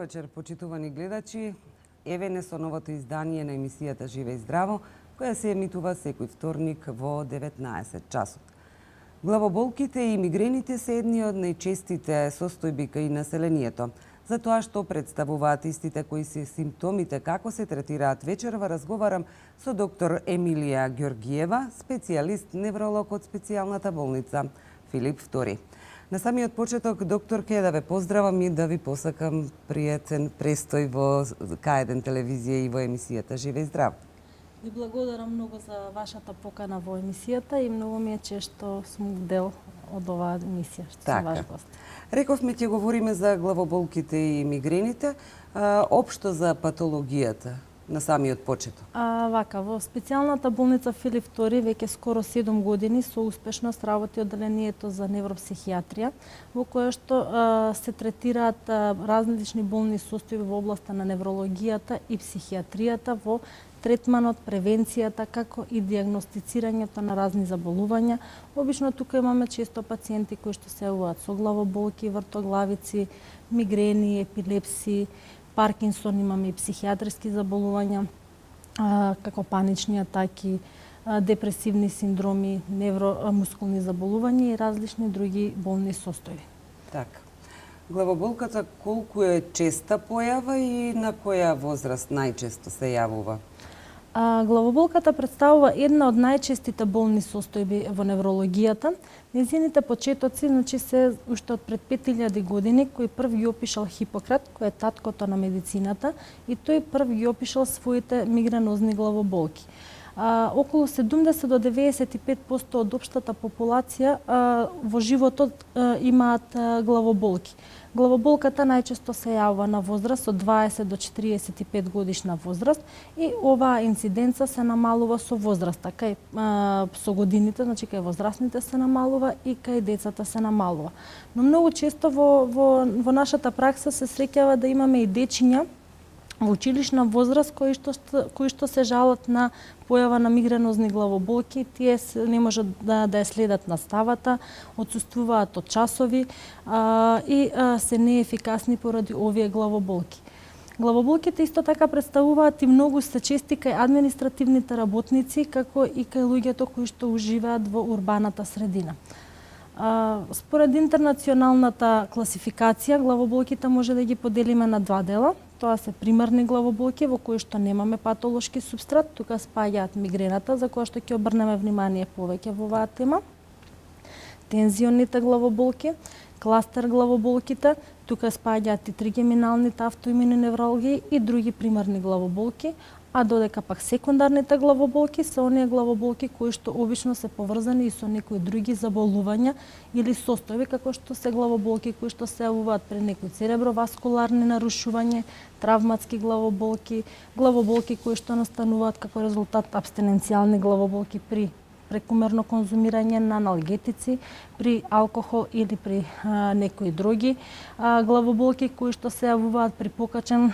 вечер, почитувани гледачи. Еве со новото издание на емисијата Живе и здраво, која се емитува секој вторник во 19 часот. Главоболките и мигрените се едни од најчестите состојби кај населението. За тоа што представуваат истите кои се симптомите, како се третираат, вечерва разговарам со доктор Емилија Ѓоргиева, специјалист невролог од специјалната болница Филип II. На самиот почеток, доктор, ке да ве поздравам и да ви посакам пријатен престој во К1 телевизија и во емисијата Живе и здраво. Ви благодарам многу за вашата покана во емисијата и многу ми е чест што сум дел од оваа емисија, што сум ваш гост. Рековме ќе говориме за главоболките и мигрените, општо за патологијата на самиот почеток. Во специјалната болница Филип II веќе скоро 7 години со успешност работи одделението за невропсихијатрија, во кое што се третираат различни болни состојби во областа на неврологијата и психијатријата во третманот, превенцијата, како и диагностицирањето на разни заболувања. Обично тука имаме често пациенти кои што се јавуваат со главоболки, вртоглавици, мигрени, епилепсии, Паркинсон, имаме и психијатриски заболувања, како панични атаки, депресивни синдроми, невромускулни заболувања и различни други болни состојби. Така. Главоболката колку е честа појава и на која возраст најчесто се јавува? Главоболката представува една од најчестите болни состојби во неврологијата. Незините почетоци се уште од пред 5000 години, кој прв ги опишал Хипократ, кој е таткото на медицината, и тој прв ги опишал своите мигренозни главоболки. Околу 70 до 95% од општата популација во животот имаат главоболки. Главоболката најчесто се јавува на возраст од 20 до 45 годишна возраст и оваа инциденца се намалува со возраста, кај со годините, значи кај возрастните се намалува и кај децата се намалува. Но многу често во нашата пракса се среќава да имаме и дечиња во училишна возраст кои што се жалат на појава на мигренозни главоболки, тие не можат да ја следат наставата, отсуствуваат од часови и се неефикасни поради овие главоболки. Главоболките исто така представуваат и многу се чести кај административните работници, како и кај луѓето кои што уживаат во урбаната средина. Според интернационалната класификација, главоболките може да ги поделиме на два дела. Тоа се примарни главоболки во кои што немаме патолошки субстрат, тука спаѓаат мигрената, за која што ќе обрнеме внимание повеќе во оваа тема. Тензионните главоболки, кластер главоболките, тука спаѓаат и тригеминалните автоимуни невралгии и други примарни главоболки, а додека пак секундарните главоболки се оние главоболки кои што обично се поврзани и со некои други заболувања или состојби, како што се главоболки кои што се јавуваат при некои цереброваскуларни нарушувања, травматски главоболки, главоболки кои што настануваат како резултат абстиненцијални главоболки при прекумерно конзумирање на аналгетици, при алкохол или при некои други главоболки кои што се јавуваат при покачен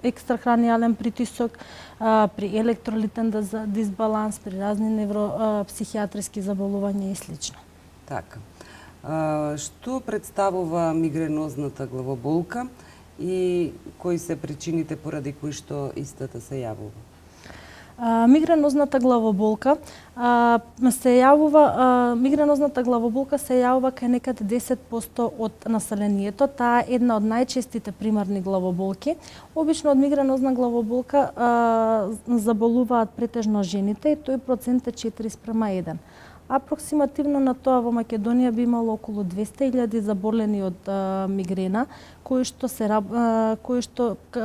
екстрахранијален притисок, при електролитен дисбаланс, при разни невропсихијатриски заболувања и слично. Така. Што представува мигренозната главоболка и кои се причините поради кои што истата се јавува? Мигренозната главоболка се јавува кај некаде 10% од населението. Таа е една од најчестите примарни главоболки. Обично од мигренозна главоболка заболуваат претежно жените и тој процент е 4:1. Апроксимативно на тоа во Македонија би имало околу 200.000 заболени од мигрена, кои што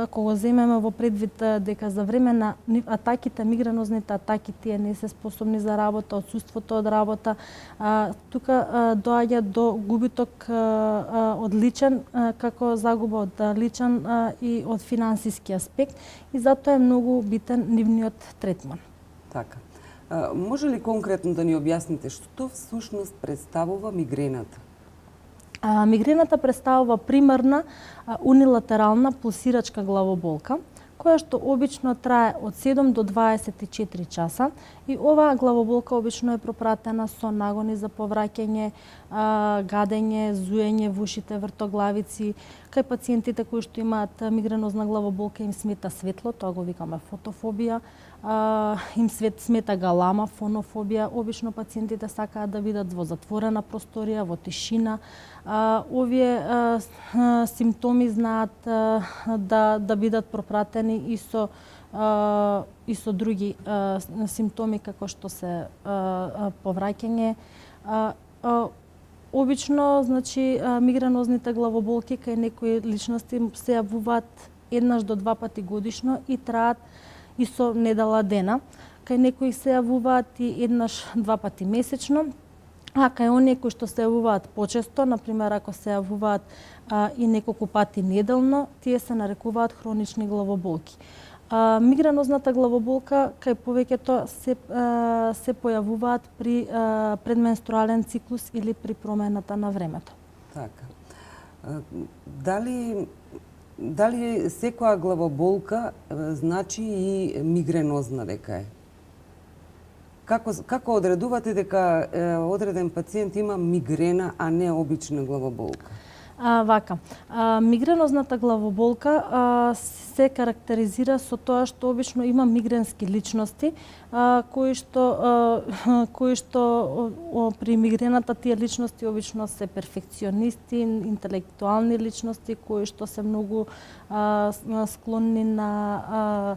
ако го земеме во предвид дека за време на атаките, мигренозните атаки, тие не се способни за работа, отсуството од работа, тука доаѓа до губиток од личен, како загуба од личен и од финансиски аспект, и затоа е многу битен нивниот третман. Така. Може ли конкретно да ни објасните што всушност представува мигрената? Мигрената представува примарна унилатерална пулсирачка главоболка, која што обично трае од 7 до 24 часа и оваа главоболка обично е пропратена со нагони за повраќање, гадење, зуење во ушите, вртоглавици. Кај пациентите кои што имаат мигренозна главоболка им смета светло, тоа го викаме фотофобија, им смета галама, фонофобија. Обично пациентите сакаат да бидат во затворена просторија, во тишина. Овие симптоми знаат да бидат пропратени и со други симптоми како што се повраќање. Обично, значи, мигренозните главоболки кај некои личности се јавуваат еднаш до 2 пати годишно и траат и со недела дена. Кај некои се јавуваат и еднаш 2 пати месечно, а кај оние кои што се јавуваат почесто, например ако се јавуваат и неколку пати неделно, тие се нарекуваат хронични главоболки. Мигренозната главоболка кај повеќето се појавуваат при предменструален циклус или при промената на времето. Така. Дали секоја главоболка значи и мигренозна дека е? Како одредувате дека одреден пациент има мигрена, а не обична главоболка? Мигренозната главоболка се карактеризира со тоа што обично има мигренски личности, кои што при мигрената тие личности обично се перфекционисти, интелектуални личности кои што се многу склонни на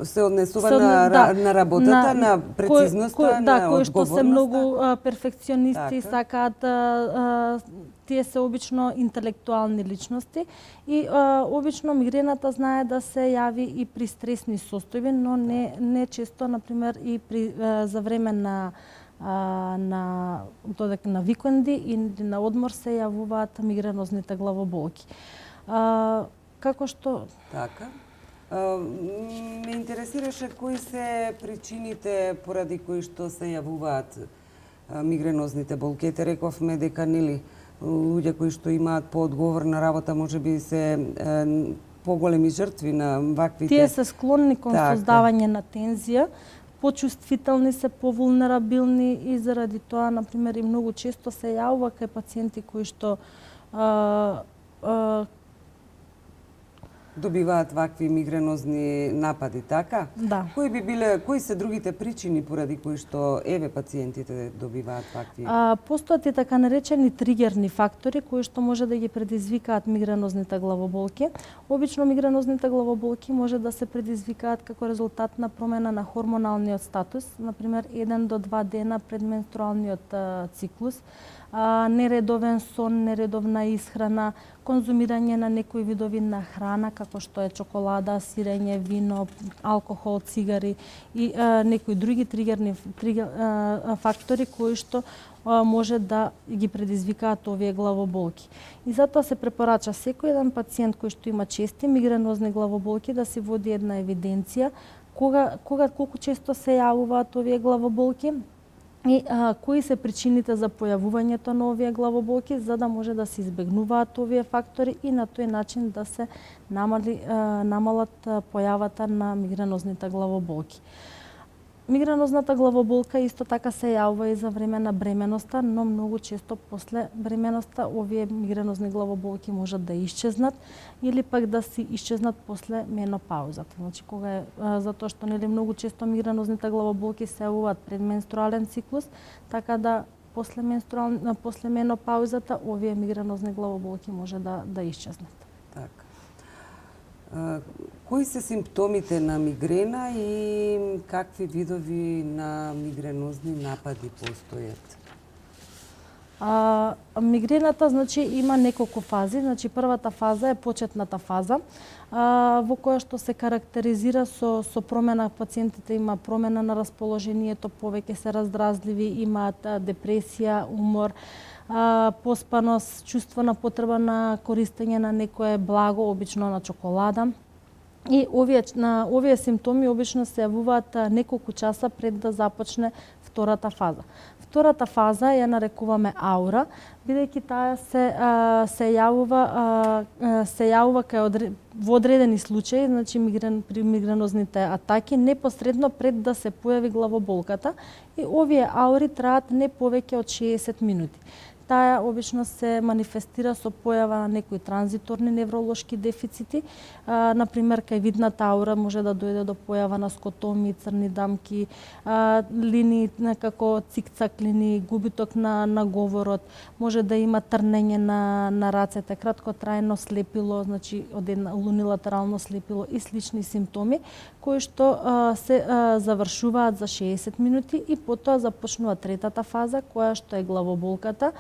се однесува на работата, на прецизноста, на кои што се многу одговорноста. перфекционисти, Така. сакаат тие се обично интелектуални личности и обично мигрената знае да се јави и при стресни состојби, но не често, например, и при за време на додека на викенди или на одмор се јавуваат мигренозните главоболки. Како што Така. Ме интересираше кои се причините поради кои што се јавуваат мигренозните болки. Ете рековме дека нели луѓе кои што имаат поодговорна работа можеби се поголеми жртви на ваквите. Тие се склонни кон Така. создавање на тензија, почувствителни се, повулнерабилни и заради тоа, например, и многу често се јавува кај пациенти кои што добиваат вакви мигренозни напади, така? Да. Кои се другите причини поради кои што пациентите добиваат вакви? Постојат и така наречени тригерни фактори кои што може да ги предизвикаат мигренозните главоболки. Обично мигренозните главоболки може да се предизвикаат како резултат на промена на хормоналниот статус, например 1 до 2 дена пред менструалниот циклус, нередовен сон, нередовна исхрана, конзумирање на некои видови на храна, како што е чоколада, сирење, вино, алкохол, цигари и некои други тригерни фактори кои што може да ги предизвикаат овие главоболки. И затоа се препорача секој еден пациент кој што има чести мигренозни главоболки да си води една евиденција колку често се јавуваат овие главоболки и кои се причините за појавувањето на овие главоболки, за да може да се избегнуваат овие фактори и на тој начин да се намалат појавата на мигренозните главоболки. Мигренозната главоболка исто така се јавува и за време на бременоста, но многу често после бременоста овие мигренозни главоболки можат да исчезнат или пак да си исчезнат после менопаузата. Значи затоа што нели многу често мигренозните главоболки се јавуваат пред менструален циклус, така да после менопаузата овие мигренозни главоболки може да исчезнат. Така. Кои се симптомите на мигрена и какви видови на мигренозни напади постојат? Мигрената значи има неколку фази. Значи првата фаза е почетната фаза, во која што се карактеризира со промена, пациентите има промена на расположението, повеќе се раздразливи, имаат депресија, умор, поспаност, чувство на потреба на користење на некое благо, обично на чоколада. И овие симптоми обично се јавуваат неколку часа пред да започне втората фаза. Втората фаза ја нарекуваме аура, бидејќи таа се јавува во одредени случаи, значи при мигренозните атаки непосредно пред да се појави главоболката, и овие аури траат не повеќе од 60 минути. Таа обично се манифестира со појава на некои транзиторни невролошки дефицити. Например, кај видната аура може да дојде до појава на скотоми, црни дамки, линии како цикцак линии, губиток на говорот, може да има трнење на рацете, краткотрајно слепило, значи од една унилатерално слепило и слични симптоми кои што се завршуваат за 60 минути и потоа започнува третата фаза која што е главоболката.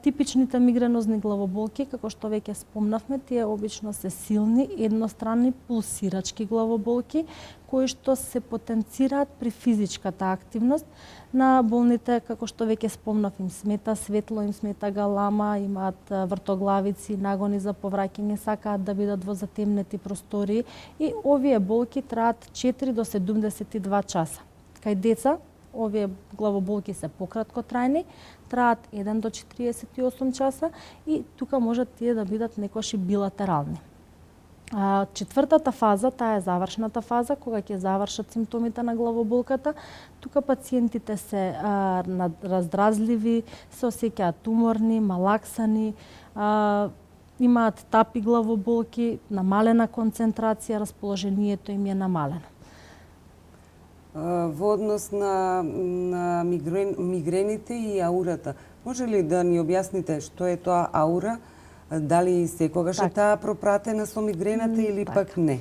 Типичните мигренозни главоболки, како што веќе спомнавме, тие обично се силни, едностранни, пулсирачки главоболки, кои што се потенцираат при физичката активност. На болните, како што веќе спомнав, им смета светло, им смета галама, имаат вртоглавици, нагони за повраќање, сакаат да бидат во затемнети простории и овие болки траат 4 до 72 часа. Кај деца, овие главоболки се пократкотрајни, траат 1 до 48 часа и тука можат тие да бидат некогаш и билатерални. Четвртата фаза, таа е завршната фаза, кога ќе завршат симптомите на главоболката. Тука пациентите се раздразливи, се осеќаат туморни, малаксани, имаат тапи главоболки, намалена концентрација, расположението им е намалено. Во однос на мигрените и аурата, може ли да ни објасните што е тоа аура? Дали секогаш е таа пропратена со мигрената или пак не?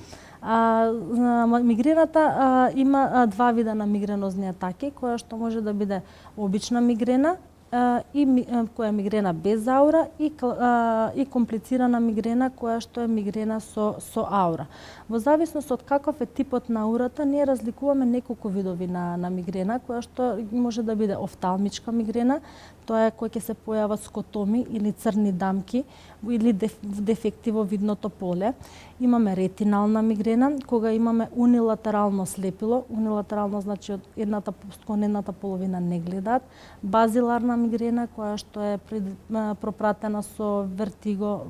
Мигрената има два вида на мигренозни атаки, која што може да биде обична мигрена, која е мигрена без аура и комплицирана мигрена која што е мигрена со аура. Во зависност од каков е типот на аурата, ние разликуваме неколку видови на мигрена, која што може да биде офталмичка мигрена, тоа е кој ќе се појават скотоми или црни дамки или дефекти во видното поле. Имаме ретинална мигрена, кога имаме унилатерално слепило, унилатерално значи од едната половина не гледаат, базиларна мигрена која што е пропратена со вертиго,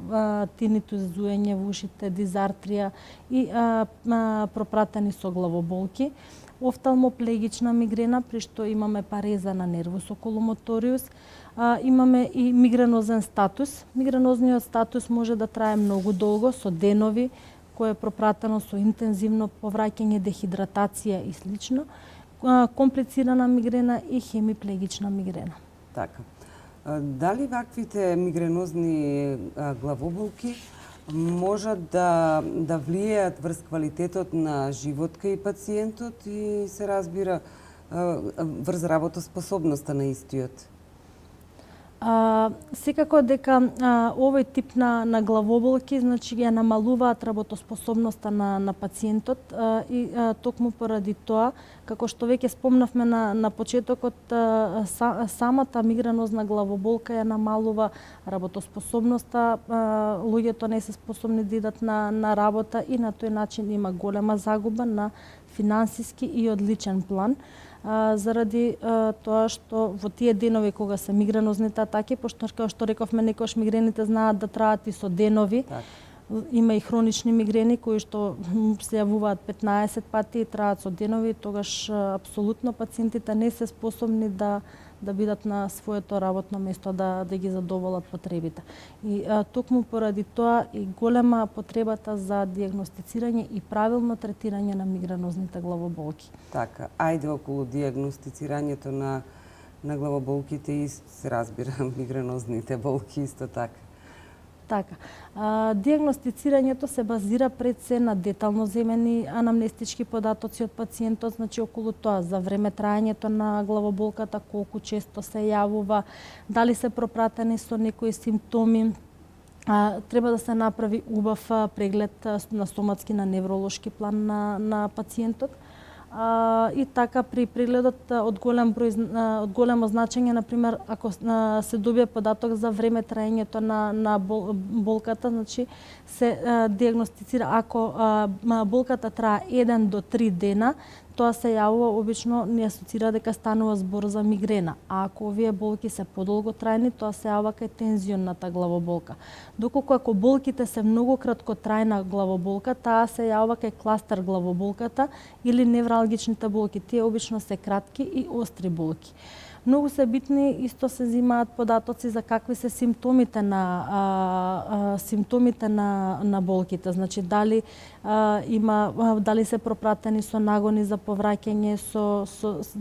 тинитус, зуење во ушите, дизартрија и пропратени со главоболки. Офталмоплегична мигрена, при што имаме пареза на нервус околомоториус. Имаме и мигренозен статус. Мигренозниот статус може да трае многу долго, со денови, кој е пропратено со интензивно повраќање, дехидратација и слично. Комплицирана мигрена и хемиплегична мигрена. Така. Дали ваквите мигренозни главоболки можат да влијаат врз квалитетот на живот кај пациентот и се разбира врз работоспособноста на истиот? Секако дека овој тип на главоболки значи ја намалуваат работоспособноста на пациентот и токму поради тоа, како што веќе спомнавме на почетокот, самата мигренозна главоболка ја намалува работоспособноста, луѓето не се способни да идат на работа и на тој начин има голема загуба на финансиски и од личен план. Заради тоа што во тие денови кога се мигренозните атаки, пошто како што рековме, некојаш мигрените знаат да траат и со денови. Так. Има и хронични мигрени кои што се јавуваат 15 пати и траат со денови, тогаш апсолутно пациентите не се способни да бидат на своето работно место, да ги задоволат потребите. И токму поради тоа и голема потребата за дијагностицирање и правилно третирање на мигренозните главоболки. Така, ајде околу дијагностицирањето на главоболките и се разбира мигренозните болки исто така. Така. Дијагностицирањето се базира пред се на детално земени анамнестички податоци од пациентот, значи околу тоа за време траењето на главоболката, колку често се јавува, дали се пропратени со некои симптоми. Треба да се направи убав преглед на стоматски, на невролошки план на пациентот. И така при прегледот од големо значење, на пример, ако се добие податок за време траењето на болката, значи се диагностицира ако болката трае 1 до 3 дена, тоа се јавува обично, ни асоцира дека станува збор за мигрена. А ако овие болки се подолго трајни, тоа се јавува кај тензионната главоболка. Доколку ако болките се многу краткотрајна главоболка, таа се јавува кај кластер главоболката или невралгичните болки. Тие обично се кратки и остри болки. Многу се битни, исто се земаат податоци за какви се симптомите на болките. Значи дали дали се пропратени со нагони за повраќање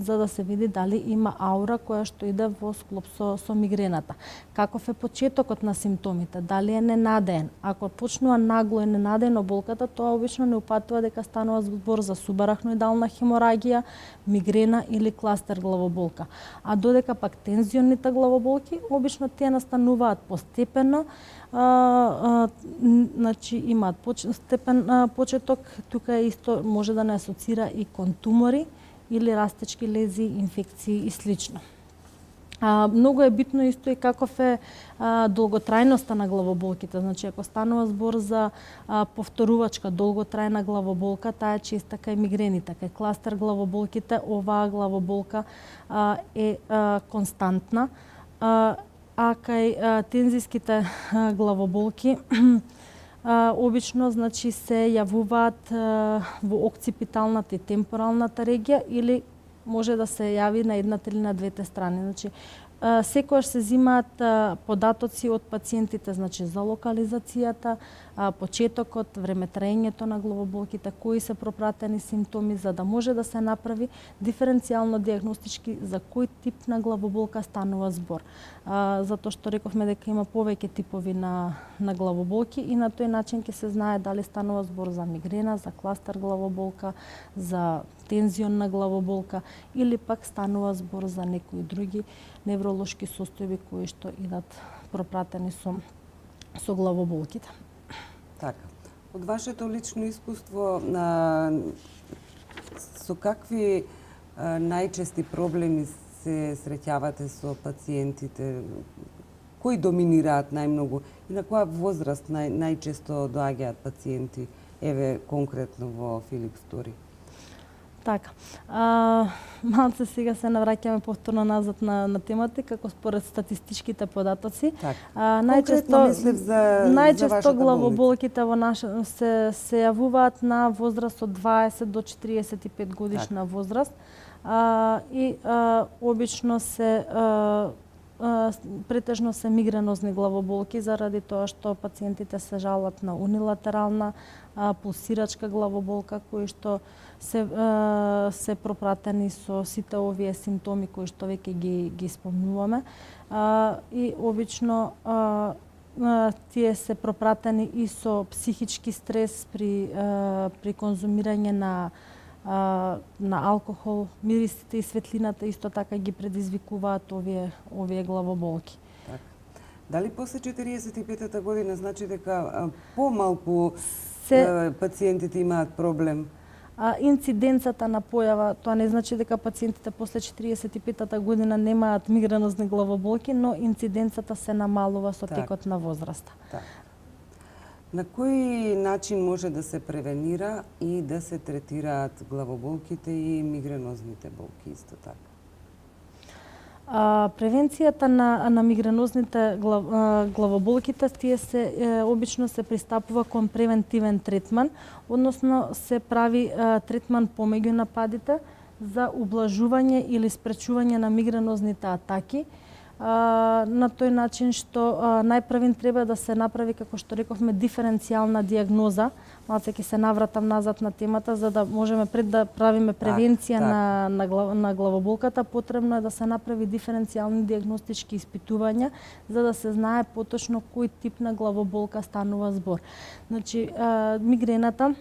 за да се види дали има аура која што иде во склоп со мигрената. Каков е почетокот на симптомите? Дали е ненадеен? Ако почнува нагло и ненадејно болката, тоа обично не упатува дека станува збор за субарахноидална хеморагија, мигрена или кластер главоболка. А додека пак тензионните главоболки обично тие настануваат постепено, значи имаат степен почеток, тука исто може да не асоцира и кон тумори или растечки лези, инфекции и слично. Многу е битно исто и каков е долготрајноста на главоболките. Значи, ако станува збор за повторувачка долготрајна главоболка, таа е честа кај мигрените, кај кластер главоболките, оваа главоболка е константна, а кај тензиските главоболки обично значи се јавуваат во окципиталната и темпоралната регија или може да се јави на едната или на двете страни. Значи, секогаш се земаат податоци од пациентите, значи за локализацијата, почетокот, времетраењето на главоболките, кои се пропратени симптоми, за да може да се направи диференцијално диагностички за кој тип на главоболка станува збор. Затоа што рековме дека има повеќе типови на главоболки и на тој начин ќе се знае дали станува збор за мигрена, за кластер главоболка, за тензионна главоболка или пак станува збор за некои други невролошки состојби кои што идат пропратени со главоболките. Така. Од вашето лично искуство, со какви најчести проблеми се среќавате со пациентите? Кои доминираат најмногу и на која возраст најчесто доаѓаат пациенти, еве конкретно во Филип Стори? Така. Малце сега се навраќаме повторно назад на темата, како според статистичките податоци. Најчесто главоболките во се јавуваат на возраст од 20 до 45 годишна возраст и обично се претежно се мигренозни главоболки заради тоа што пациентите се жалат на унилатерална пулсирачка главоболка кои што се пропратени со сите овие симптоми кои што веќе ги спомнуваме и обично тие се пропратени и со психички стрес при конзумирање на алкохол, мирисите и светлината исто така ги предизвикуваат овие главоболки. Так. Дали после 45-та година значи дека помалку пациентите имаат проблем? Инциденцата на појава, тоа не значи дека пациентите после 45-та година немаат мигренозни главоболки, но инциденцата се намалува со текот на возраста. Так. На кој начин може да се превенира и да се третираат главоболките и мигренозните болки исто така? Превенцијата на мигренозните главоболките, тие обично се пристапува кон превентивен третман, односно се прави третман помеѓу нападите за ублажување или спречување на мигренозните атаки, на тој начин што најпрвин треба да се направи, како што рековме, диференцијална диагноза. Малце ќе се навратам назад на темата, за да можеме пред да правиме превенција на главоболката, потребно е да се направи диференцијални диагностички испитувања, за да се знае поточно кој тип на главоболка станува збор. Значи, мигрената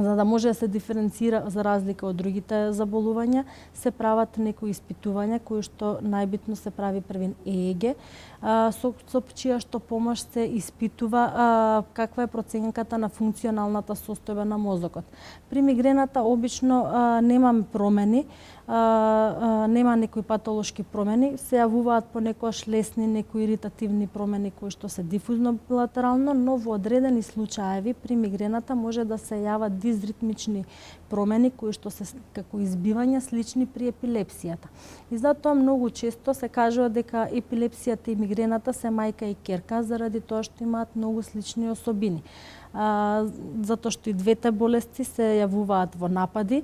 за да може да се диференцира за разлика од другите заболувања, се прават некои испитувања кои што најбитно се прави првин ЕЕГ, со чија што помош се испитува каква е проценката на функционалната состојба на мозокот. При мигрената обично немаме промени, нема некои патолошки промени, се јавуваат понекогаш лесни некои иритативни промени кои што се дифузно билатерално, но во одредени случаеви при мигрената може да се јават дизритмични промени кои што се како избивања слични при епилепсијата. И затоа многу често се кажува дека епилепсијата и мигрената се мајка и ќерка заради тоа што имаат многу слични особини. Затоа што и двете болести се јавуваат во напади,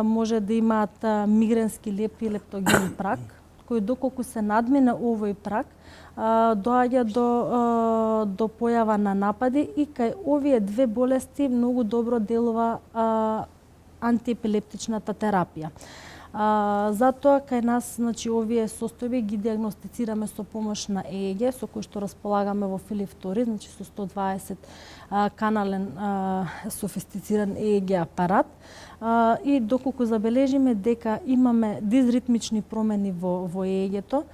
може да имаат мигренски леп и лептоген прак, кој доколку се надмине овој прак, доаѓа до појава на напади и кај овие две болести многу добро делува антиепилептичната терапија. Затоа кај нас, значи, овие состојби ги диагностицираме со помош на ЕЕГ, со кој што располагаме во Филип II, значи со 120 канален софистициран ЕЕГ апарат. И доколку забележиме дека имаме дизритмични промени во ЕЕГ-то,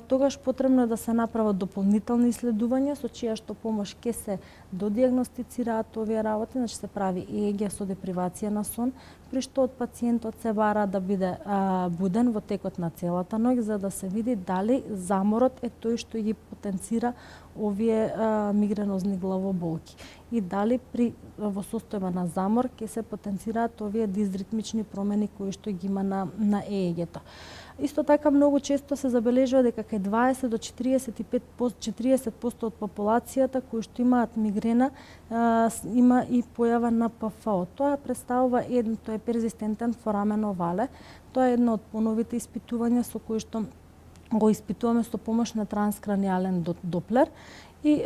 тогаш потребно е да се направат дополнителни исследувања со чија што помош ќе се додиагностицираат овие работи, значи се прави ЕЕГ со депривација на сон, при што од пациентот се бара да биде буден во текот на целата ноќ за да се види дали заморот е тој што ги потенцира овие мигренозни главоболки и дали во состојба на замор ќе се потенцираат овие дизритмични промени кои што ги има на ЕЕГ-то. Исто така многу често се забележува дека кај 20 до 40% од популацијата кои што имаат мигрена има и појава на ПФО. Тоа представува тоа е перзистентен форамен овале. Тоа е едно од поновите испитувања со кои што го испитуваме со помош на транскраниален доплер и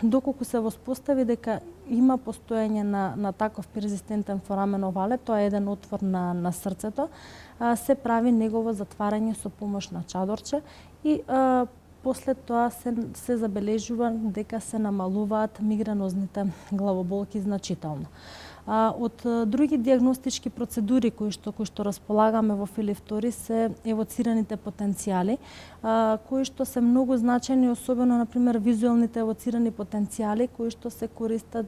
доколку се воспостави дека има постоење на таков перзистентен форамен овале, тоа е еден отвор на срцето, се прави негово затварање со помош на чадорче и после тоа се забележува дека се намалуваат мигренозните главоболки значително. Од други диагностички процедури кои што располагаме во Филип II се евоцираните потенцијали, кои што се многу значајни, особено например визуелните евоцирани потенцијали кои што се користат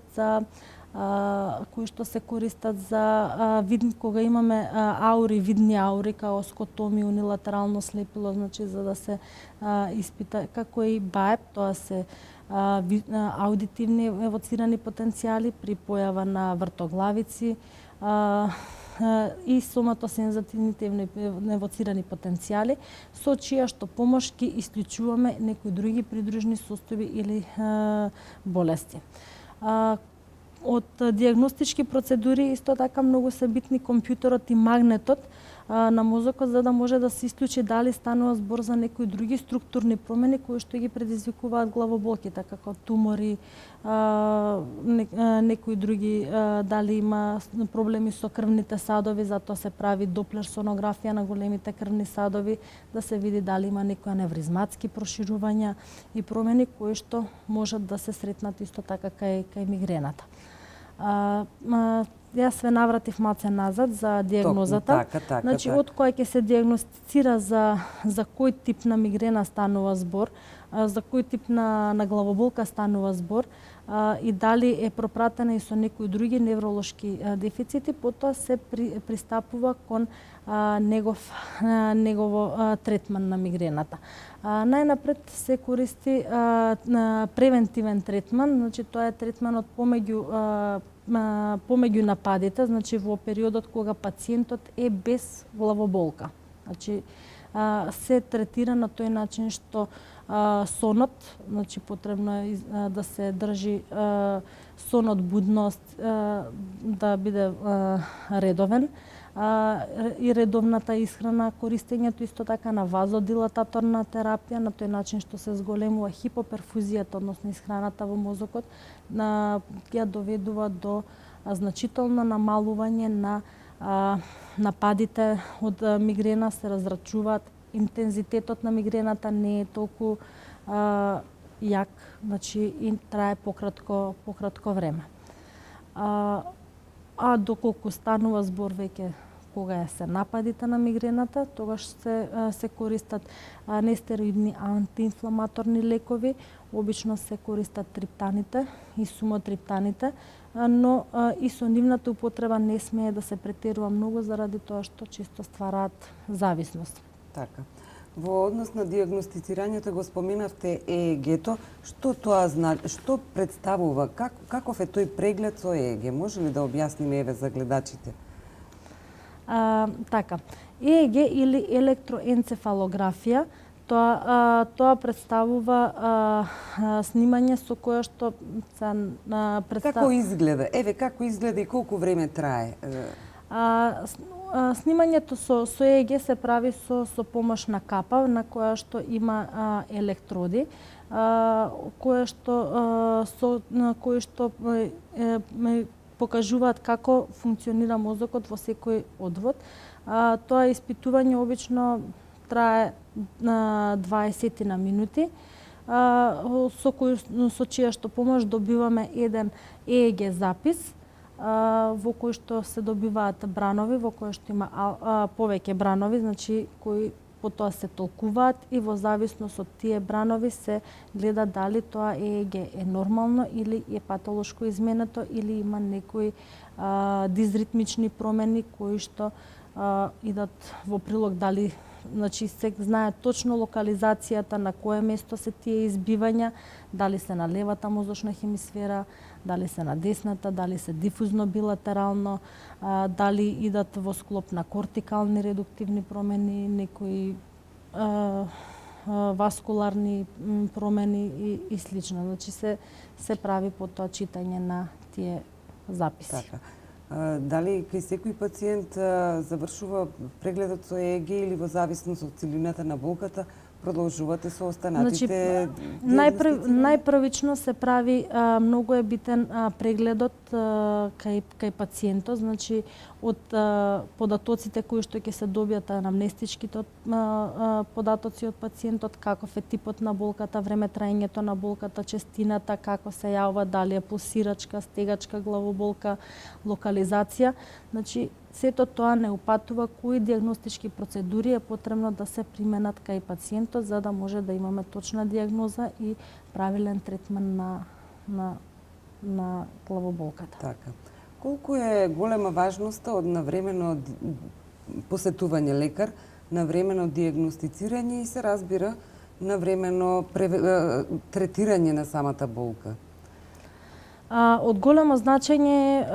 за кога имаме видни аури као скотоми, унилатерално слепило, значи за да се испита како и БАЕП, тоа се аудитивни евоцирани потенцијали при појава на вртоглавици и соматосензативните евоцирани потенцијали, со чија што помош ги исклучуваме некои други придружни состојби или болести. Од диагностички процедури исто така многу се битни компјутерот и магнетот на мозокот за да може да се исклучи дали станува збор за некои други структурни промени кои што ги предизвикуваат главоболките, како тумори, некои други, дали има проблеми со крвните садови, затоа се прави доплер сонографија на големите крвни садови, да се види дали има некои аневризматски проширувања и промени кои што можат да се сретнат исто така кај мигрената. Јас све навратив малце назад за диагнозата. Значи, од која ќе се диагностицира за кој тип на мигрена станува збор, за кој тип на главоболка станува збор и дали е пропратена и со некои други невролошки дефицити, потоа се пристапува кон негово третман на мигрената. Најнапред се користи превентивен третман, значи тоа е третманот помеѓу нападите, значи во периодот кога пациентот е без главоболка. Значи се третира на тој начин што сонот, значи потребно е да се држи сонот, будност да биде редовен и редовната исхрана, користењето исто така на вазодилататорна терапија, на тој начин што се зголемува хипоперфузијата, односно исхраната во мозокот, ја доведува до значително намалување на нападите од мигрена, се разрачуваат, интензитетот на мигрената не е толку јак, значи и трае пократко време. а доколку станува збор веќе кога се нападите на мигрената, тогаш се користат нестероидни антиинфламаторни лекови, обично се користат триптаните и сумотриптаните, но и со нивната употреба не смее да се претерува многу заради тоа што често ствараат зависност. Така. Во однос на диагностицирањето го споменавте ЕЕГ-то. Што тоа што представува? Каков е тој преглед со ЕЕГ? Може ли да објасниме еве за гледачите? Така. ЕЕГ или електроенцефалографија, тоа представува снимање со кое што се представува. Како изгледа? Еве како изгледа и колку време трае? Снимањето со ЕЕГ се прави со помош на капа на која што има електроди, кои што покажуваат како функционира мозокот во секој одвод. Тоа испитување обично трае 20 на минути, со чија што помош добиваме еден ЕЕГ запис, во кој што се добиваат бранови, во кој што има повеќе бранови, значи кои потоа се толкуваат и во зависност од тие бранови се гледа дали тоа ЕЕГ е нормално или е патолошко изменето или има некои дизритмични промени кои што идат во прилог дали, значи се знае точно локализацијата на кое место се тие избивања, дали се на левата мозочна хемисфера, дали се на десната, дали се дифузно билатерално, дали идат во склоп на кортикални редуктивни промени, некои васкуларни промени и слично. Значи се прави по тоа читање на тие записи. Така. Дали кај секој пациент завршува прегледот со ЕЕГ или во зависност од силината на болката продолжувате со останатите? Најпрвично се прави, многу е битен прегледот кај пациентот, значи од податоците кои што ќе се добијат анамнестичките податоци од пациентот, каков е типот на болката, време траењето на болката, честината, како се јавува, дали е пулсирачка, стегачка главоболка, локализација. Значи, сето тоа не упатува кои диагностички процедури е потребно да се применат кај пациентот за да може да имаме точна диагноза и правилен третман на главоболката. Така. Колку е голема важноста од навремено посетување лекар, навремено диагностицирање и се разбира навремено третирање на самата болка? Од големо значење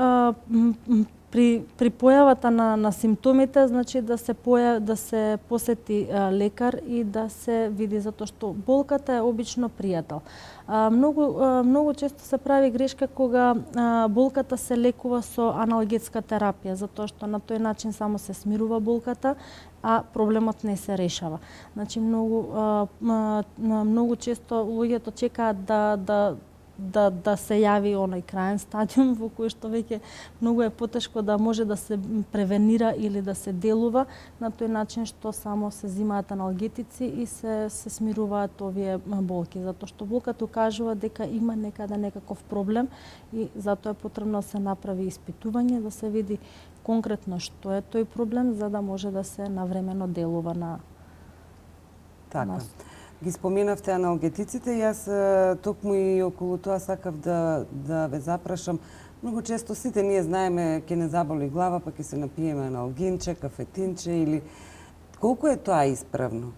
при појавата на симптомите, значи да се посети лекар и да се види, затоа што болката е обично пријател. Многу често се прави грешка кога болката се лекува со аналгетска терапија, затоа што на тој начин само се смирува болката, а проблемот не се решава. Значи многу често луѓето чекаат да се јави оној краен стадиум во кој што веќе многу е потешко да може да се превенира или да се делува на тој начин што само се зимаат аналгетици и се смируваат овие болки, затоа што болката укажува дека има некаде некаков проблем и затоа е потребно да се направи испитување, да се види конкретно што е тој проблем за да може да се навремено делува на Така. Ги споменавте аналгетиците, јас токму и околу тоа сакав да ве запрашам. Многу често сите ние знаеме ќе не заболи глава, па ќе се напиеме аналгинче, кафетинче или колку е тоа исправно?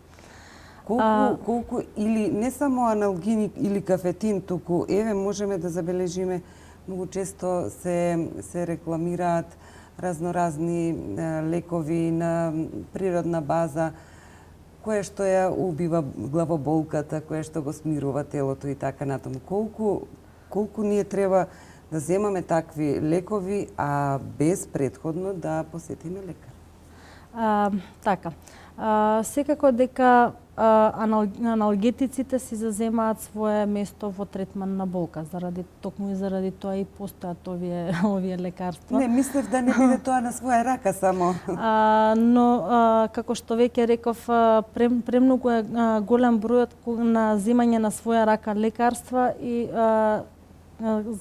Колку или не само аналгин или кафетин, туку еве можеме да забележиме многу често се рекламираат разноразни лекови на природна база кое што ја убива главоболката, кое што го смирува телото и така натаму. Колку ние треба да земаме такви лекови, а без претходно да посетиме лекар? Така. Секако дека аналгетиците си заземаат свое место во третман на болка, токму и заради тоа и постојат овие лекарства. Не, мислев да не биде тоа на своја рака само. Но како што веќе реков, премногу е голем бројот на земање на своја рака лекарства и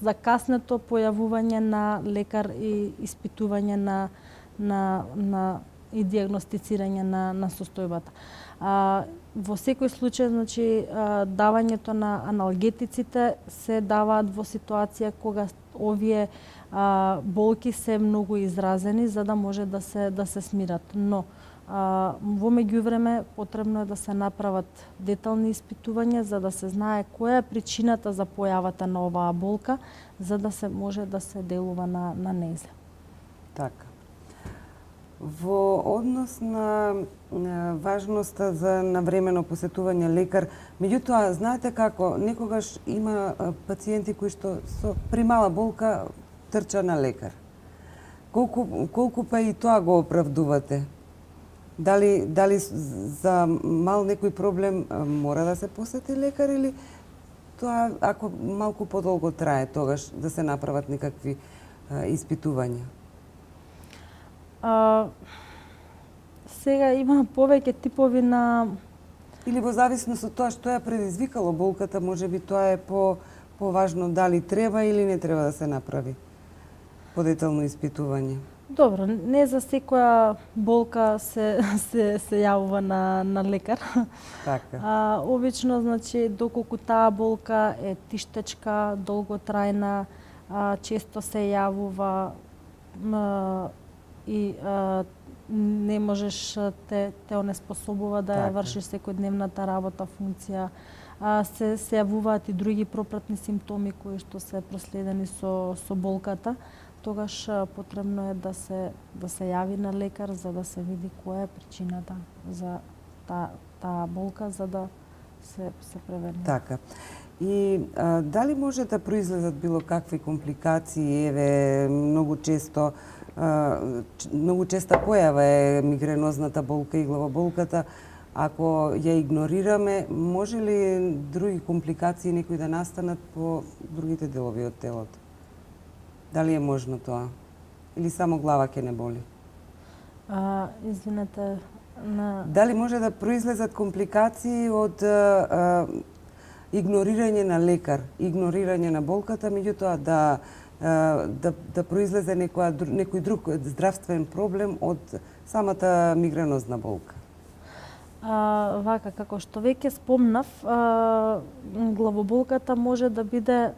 закаснето појавување на лекар и испитување и диагностицирање на состојбата. Во секој случај, значи, давањето на аналгетиците се даваат во ситуација кога овие болки се многу изразени за да може да се смират. Но во меѓувреме потребно е да се направат детални испитувања за да се знае која е причината за појавата на оваа болка, за да се може да се делува на нејзе. Така. Во однос на важноста за навремено посетување лекар, меѓутоа, знаете како, некогаш има пациенти кои што со примала болка трча на лекар. Колку па и тоа го оправдувате? Дали за мал некој проблем мора да се посети лекар или тоа ако малку подолго трае тогаш да се направат некакви испитувања? Сега има повеќе типови на... Или во зависност од тоа што ја предизвикало болката, можеби тоа е поважно дали треба или не треба да се направи подетално испитување. Добро, не за секоја болка се јавува на лекар. Така. Обично, значи, доколку таа болка е тиштечка, долготрајна, често се јавува и не можеш те онеспособува да ја вршиш секојдневната работа, функција. Се јавуваат и други пропратни симптоми кои што се проследени со болката. Тогаш потребно е да се јави на лекар за да се види која е причината за таа болка за да се превени. Така. И дали може да произлезат било какви компликации? Еве, многу честа појава е мигренозната болка и главоболката. Ако ја игнорираме, може ли други компликации некои да настанат по другите делови од телото? Дали е можно тоа? Или само глава ќе не боли? Извинете, дали може да произлезат компликации од игнорирање на лекар, игнорирање на болката, меѓутоа да произлезе некој друг здравствен проблем од самата мигренозна болка? Вака, како што веќе спомнав, главоболката може да биде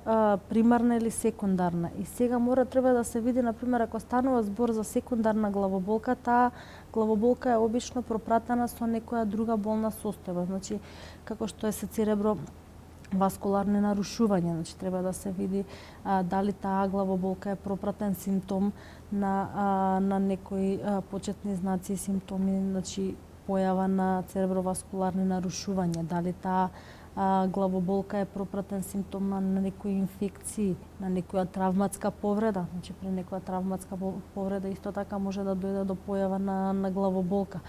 примарна или секундарна. И сега треба да се види, например, ако станува збор за секундарна главоболка, таа главоболка е обично пропратена со некоја друга болна состојба. Значи, како што е цереброваскуларни нарушувања, значи треба да се види дали таа главоболка е пропратен симптом на некои почетни знаци и симптоми, значи појава на цереброваскуларни нарушувања, дали таа главоболка е пропратен симптом на некои инфекции, на некоја травматска повреда. Значи при некоја травматска повреда исто така може да дојде до појава на главоболка.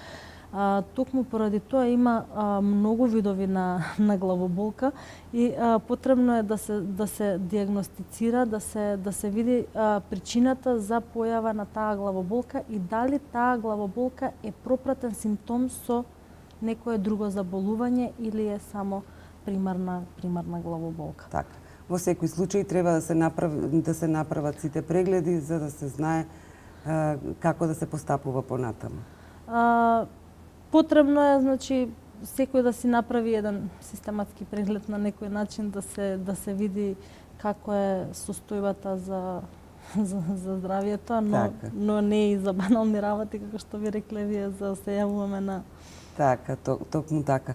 Токму поради тоа има многу видови на главоболка и потребно е да се диагностицира, да се види причината за појава на таа главоболка и дали таа главоболка е пропратен симптом со некое друго заболување или е само примарна главоболка. Така. Во секој случај треба да се направат сите прегледи за да се знае како да се постапува понатаму. Потребно е, значи, секој да си направи еден систематски преглед на некој начин да се види како е состојбата за здравието, но не и за банални работи, како што ви рекле вие, за да се јавуваме на... Така, токму така.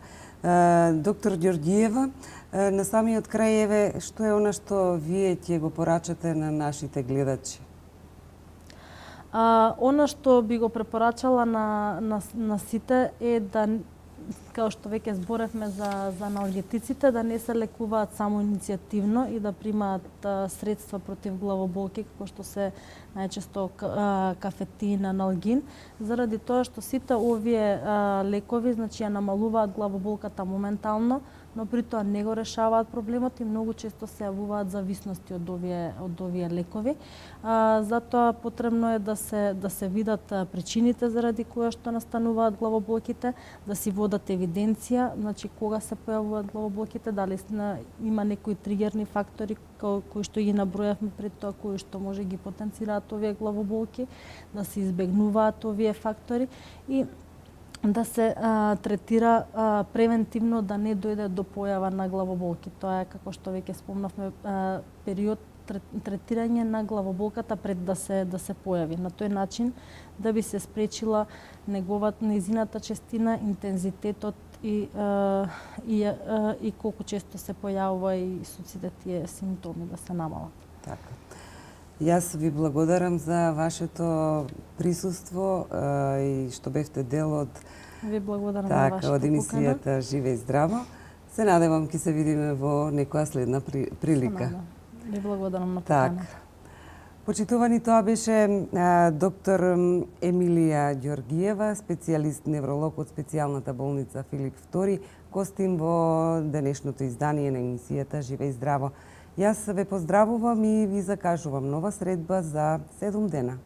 Доктор Ѓорѓиева, на самиот крај, еве, што е она што вие ќе го порачате на нашите гледачи? Она што би го препорачала на сите е да, како што веќе зборевме за аналгетиците, да не се лекуваат само иницијативно и да примаат средства против главоболки, како што се најчесто кафетин, аналгин, заради тоа што сите овие лекови, значи, ја намалуваат главоболката моментално, но при тоа не го решаваат проблемот и многу често се јавуваат зависности од овие лекови. Затоа потребно е да се видат причините заради кои што настануваат главоболките, да си водат евиденција, значи кога се појавуваат главоболките, дали има некои тригерни фактори кои што ги набројавме пред тоа, кои што може ги потенцираат овие главоболки, да се избегнуваат овие фактори и да се третира превентивно, да не дојде до појава на главоболки. Тоа е, како што веќе спомнавме, период третирање на главоболката пред да се појави. На тој начин да би се спречила незината честина, интензитетот и колку често се појавува и сите тие симптоми да се намалат. Така. Јас ви благодарам за вашето присуство и што бевте дел од Ви благодарам за вашата од емисијата Живе и здраво. Се надевам ќе се видиме во некоја следна прилика. Ви благодарам на поканата. Почитувани, тоа беше доктор Емилија Ѓоргиева, специјалист невролог од специјалната болница Филип II, гостин во денешното издание на емисијата Живе и здраво. Јас ве поздравувам и ви закажувам нова средба за 7 дена.